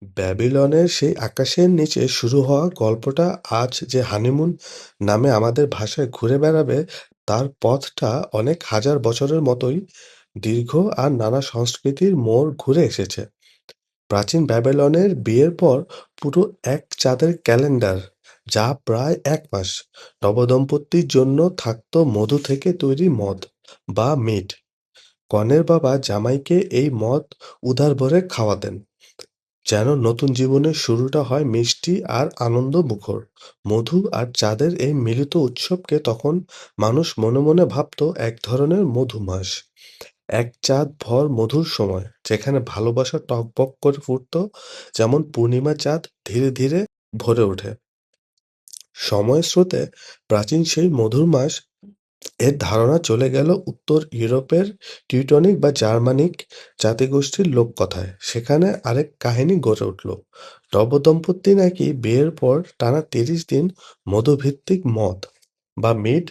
ব্যাবিলনের সেই আকাশের নিচে শুরু হওয়া গল্পটা আজ যে হানিমুন নামে আমাদের ভাষায় ঘুরে বেড়াবে, তার পথটা অনেক হাজার বছরের মতোই দীর্ঘ আর নানা সংস্কৃতির মোড় ঘুরে এসেছে। প্রাচীন ব্যাবিলনের বিয়ের পর পুরো এক চাঁদের ক্যালেন্ডার, যা প্রায় 1 মাস, নবদম্পতির জন্য থাকতো মধু থেকে তৈরি মদ বা মিড। কনের বাবা জামাইকে এই মদ উধার ভরে খাওয়াতেন, যেন নতুন জীবনের শুরুটা হয় মিষ্টি আর আনন্দমুখর। মধু আর চাঁদের এই মিলিত উৎসবকে তখন মানুষ মনে মনে ভাবত এক ধরনের মধুমাস, এক চাঁদ ভর মধুর সময়, যেখানে ভালোবাসা টকবক করে ফুটত, যেমন পূর্ণিমা চাঁদ ধীরে ধীরে ভরে ওঠে। সময়ের স্রোতে প্রাচীন সেই মধুর মাস এর ধারণা চলে গেল উত্তর ইউরোপের টিউটনিক বা জার্মানিক জাতিগোষ্ঠীর লোককথায়। সেখানে আরেক কাহিনী গড়ে উঠল। নবদম্পতি নাকি বিয়ের পর টানা 30 দিন মধুভিত্তিক মদ বা মিড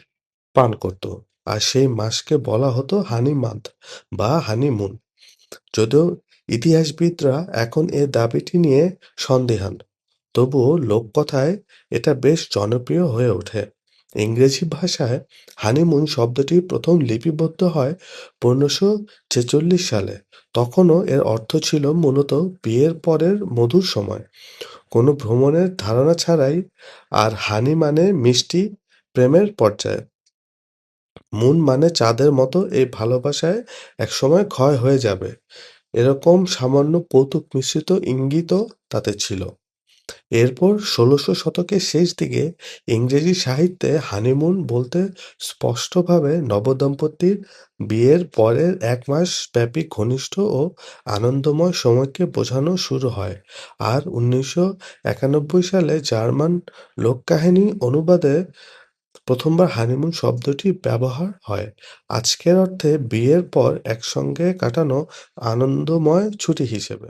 পান করত, আর সেই মাসকে বলা হতো হানি মান্থ বা হানিমুন। যদিও ইতিহাসবিদরা এখন এ দাবিটি নিয়ে সন্দিহান, তবুও লোককথায় এটা বেশ জনপ্রিয় হয়ে ওঠে। ইংরেজি ভাষায় হানিমুন শব্দটি প্রথম লিপিবদ্ধ হয় 1546 সালে। তখনও এর অর্থ ছিল মূলত বিয়ের পরের মধুর সময়, কোনো ভ্রমণের ধারণা ছাড়াই। আর হানি মানে মিষ্টি, প্রেমের পর্যায়ে। মুন মানে চাঁদের মতো এই ভালোবাসায় একসময় ক্ষয় হয়ে যাবে, এরকম সামান্য কৌতুক মিশ্রিত ইঙ্গিতও তাতে ছিল। এরপর 1600 শতকের শেষ দিকে ইংরেজি সাহিত্যে হানিমুন বলতে স্পষ্টভাবে নবদম্পতির বিয়ের পরের 1 মাস ব্যাপী ঘনিষ্ঠ ও আনন্দময় সময়কে বোঝানো শুরু হয়। আর 1991 সালে জার্মান লোককাহিনী অনুবাদে প্রথমবার হানিমুন শব্দটি ব্যবহার হয়, আজকের অর্থে বিয়ের পর একসঙ্গে কাটানো আনন্দময় ছুটি হিসেবে।